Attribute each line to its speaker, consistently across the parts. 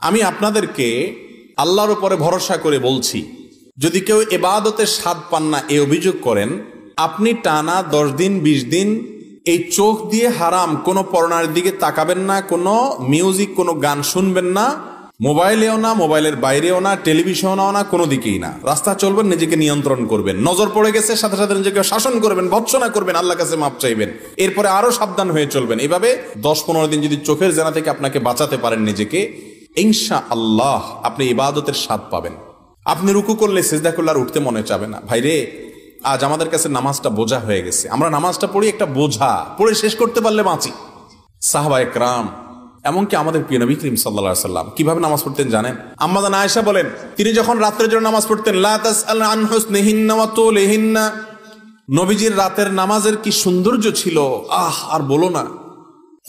Speaker 1: আমি আপনাদেরকে আল্লাহর উপরে ভরসা করে বলছি, যদি কেউ ইবাদতের স্বাদ পান না এই অভিযোগ করেন, আপনি টানা 10 দিন 20 দিন এই চোখ দিয়ে হারাম কোনো পর্নোর দিকে তাকাবেন না, কোনো মিউজিক কোনো গান শুনবেন না, মোবাইলেও না, মোবাইলের বাইরেও না, টেলিভিশনেও না, কোনো দিকেই না। রাস্তা চলবেন, নিজেকে নিয়ন্ত্রণ করবেন, নজর পড়ে গেছে সাথে সাথে নিজেকে শাসন করবেন, ভৎসনা করবেন, আল্লাহর কাছে মাপ চাইবেন, এরপরে আরো সাবধান হয়ে চলবেন। এভাবে 10-15 দিন যদি চোখের জেনা থেকে আপনাকে বাঁচাতে পারেন নিজেকে, ইনশাআল্লাহ আপনি ইবাদতের স্বাদ পাবেন। আপনি রুকু করলে সিজদা করলে আর উঠতে মনে চাবে না। ভাইরে, আজ আমাদের কাছে নামাজটা বোঝা হয়ে গেছে। আমরা নামাজটা পড়ি একটা বোঝা, পড়ে শেষ করতে পারলে বাঁচি। সাহাবায়ে কেরাম, এমনকি আমাদের প্রিয় নবী করিম সাল্লাল্লাহু আলাইহি সাল্লাম কিভাবে নামাজ পড়তেন জানেন? আম্মা জান আয়েশা বলেন, তিনি যখন রাতের জন্য নামাজ পড়তেন, লা তাসআল আন হুসনিহিন্না ওয়া তুলিহিন্না, নবীজির রাতের নামাজের কি সৌন্দর্য ছিল, আর বলো না।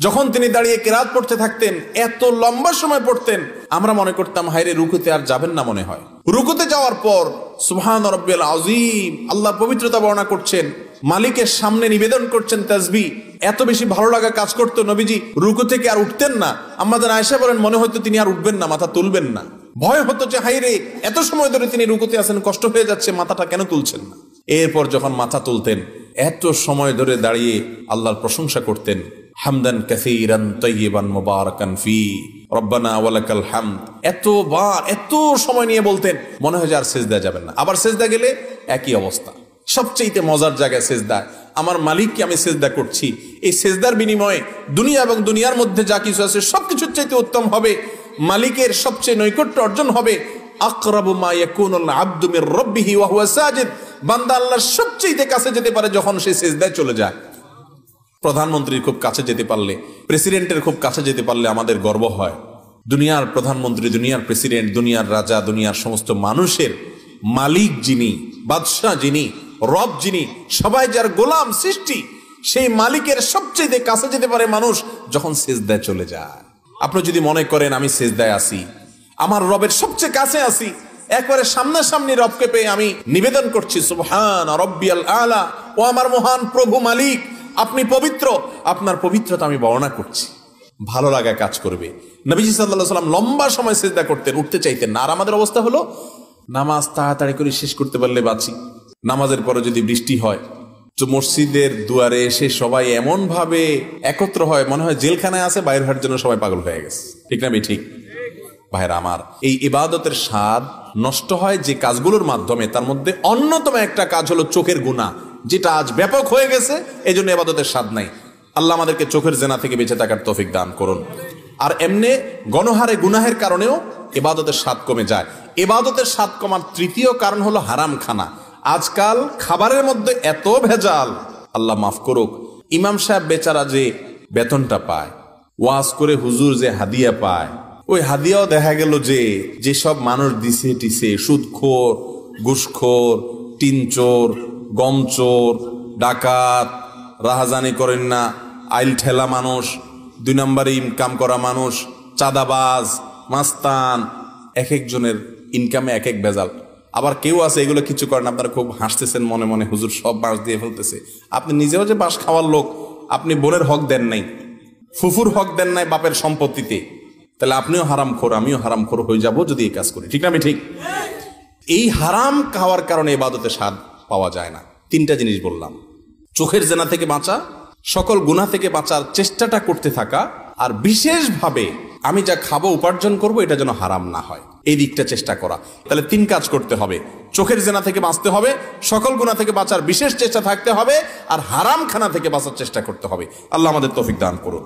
Speaker 1: যখন তিনি দাঁড়িয়ে কিরাত পড়তে থাকতেন, এত লম্বা সময় পড়তেন, আমরা মনে করতাম হায়রে রুকুতে আর যাবেন না মনে হয়। রুকুতে যাওয়ার পর সুবহান রাব্বিল আযীম, আল্লাহর পবিত্রতা বর্ণনা করছেন, মালিকের সামনে নিবেদন করছেন তাসবিহ। এত বেশি ভালো লাগা কাজ করতো, নবীজি রুকু থেকে আর উঠতেন না। আমাদের আয়েশা বলেন, মনে হতো তিনি আর উঠবেন না, মাথা তুলবেন না। ভয় হতো যে হায়রে এত সময় ধরে তিনি রুকুতে আছেন, কষ্ট হয়ে যাচ্ছে, মাথাটা কেন তুলছেন না। এরপর যখন মাথা তুলতেন, এত সময় ধরে দাঁড়িয়ে আল্লাহর প্রশংসা করতেন, হামদান কাসীরান তাইয়িবান মুবারাকান ফি রব্বানা ওয়ালাকাল হামদ। এতবার এত সময় নিয়ে বলতেন, মনে হয় যে আর সিজদা যাবেন না। আবার সিজদা গেলে একই অবস্থা। সবচেয়ে মজার জায়গায় সিজদা, আমার মালিককে আমি সিজদা করছি, এই সিজদার বিনিময়ে দুনিয়া এবং দুনিয়ার মধ্যে যা কিছু আছে সবকিছুর চাইতে উত্তম হবে, মালিকের সবচেয়ে নৈকট্য অর্জন হবে। আকরাবু মা ইয়াকুনুল আবদু মির রাব্বিহি ওয়া হুয়া সাজিদ, বান্দা আল্লাহর সবচেয়ে কাছে যেতে পারে যখন সে সিজদায় চলে যায়। প্রধানমন্ত্রীর খুব কাছে যেতে পারলে, প্রেসিডেন্টের খুব কাছে যেতে পারলে আমাদের গর্ব হয়। দুনিয়ার প্রধানমন্ত্রী, দুনিয়ার প্রেসিডেন্ট, দুনিয়ার রাজা, দুনিয়ার সমস্ত মানুষের মালিক যিনি, বাদশাহ যিনি, রব যিনি, সবাই যার গোলাম সৃষ্টি, সেই মালিকের সবচেয়ে কাছে যেতে পারে মানুষ যখন সিজদায় চলে যায়। আপনি যদি মনে করেন আমি সিজদায় আছি, আমার রবের সবচেয়ে কাছে আছি, একবারে সামনাসামনি রবকে পেয়ে আমি নিবেদন করছি সুবহান রাব্বিয়াল আলা, ও আমার মহান প্রভু মালিক, আপনি পবিত্র, আপনার পবিত্রতা আমি বর্ণনা করছি, ভালো লাগা কাজ করবে। নবীজি সাল্লাল্লাহু আলাইহি ওয়াসাল্লাম লম্বা সময় সিজদা করতেন, উঠতে চাইতেন না। আর আমাদের অবস্থা হলো, নামাজ তাড়াতাড়ি করে শেষ করতে পারলে বাঁচি। নামাজের পরে যদি বৃষ্টি হয়, তো মসজিদের দুয়ারে এসে সবাই এমন ভাবে একত্র হয়, মনে হয় জেলখানায় আছে, বাইরে হওয়ার জন্য সবাই পাগল হয়ে গেছে। ঠিক না ঠিক? ভাইরা আমার, এই ইবাদতের স্বাদ নষ্ট হয় যে কাজগুলোর মাধ্যমে, তার মধ্যে অন্যতম একটা কাজ হলো চোখের গুনাহ, যেটা আজ ব্যাপক হয়ে গেছে। এই জন্য ইবাদতের স্বাদ নাই। আল্লাহ আমাদেরকে চোখের জেনা থেকে বেঁচে থাকার তৌফিক দান করুন। আর এমনি গণহারে গুনাহের কারণেও ইবাদতের স্বাদ কমে যায়। ইবাদতের স্বাদ কমার তৃতীয় কারণ হলো হারাম খানা। আজকাল খাবারের মধ্যে এত ভেজাল, আল্লাহ মাফ করুক। ইমাম সাহেব বেচারা যে বেতনটা পায়, ওয়াজ করে হুজুর যে হাদিয়া পায়, ওই হাদিয়াও দেখা গেল যে যেসব মানুষ দিছে টিছে, সুদখোর, ঘুষখোর, টিনচোর, গমচোর, ডাকাত, রাহাজানি করেন না, আইল ঠেলা মানুষ, 2 নম্বরে ইনকাম করা মানুষ, চাঁদাবাজ, মাস্তান, এক একজনের ইনকামে এক এক ভেজাল। আবার কেউ আছে এগুলো কিছু করেন, আপনারা খুব হাসতেছেন মনে মনে, হুজুর সব বাঁশ দিয়ে ফেলতেছে। আপনি নিজেও যে বাঁশ খাওয়ার লোক, আপনি বোনের হক দেন নাই, ফুফুর হক দেন নাই বাপের সম্পত্তিতে, তাহলে আপনিও হারামখোর, আমিও হারামখোর হয়ে যাব যদি এই কাজ করি। ঠিক না ঠিক? এই হারাম খাওয়ার কারণে ইবাদতে স্বাদ পাওয়া যায় না। 3টা জিনিস বললাম, চোখের জেনা থেকে বাঁচা, সকল গুনাহ থেকে বাঁচার চেষ্টাটা করতে থাকা, আর বিশেষভাবে আমি যা খাবো উপার্জন করব এটা যেন হারাম না হয়, এই দিকটা চেষ্টা করা। তাহলে 3 কাজ করতে হবে, চোখের জেনা থেকে বাঁচতে হবে, সকল গুনাহ থেকে বাঁচার বিশেষ চেষ্টা থাকতে হবে, আর হারাম খানা থেকে বাঁচার চেষ্টা করতে হবে। আল্লাহ আমাদের তৌফিক দান করুন।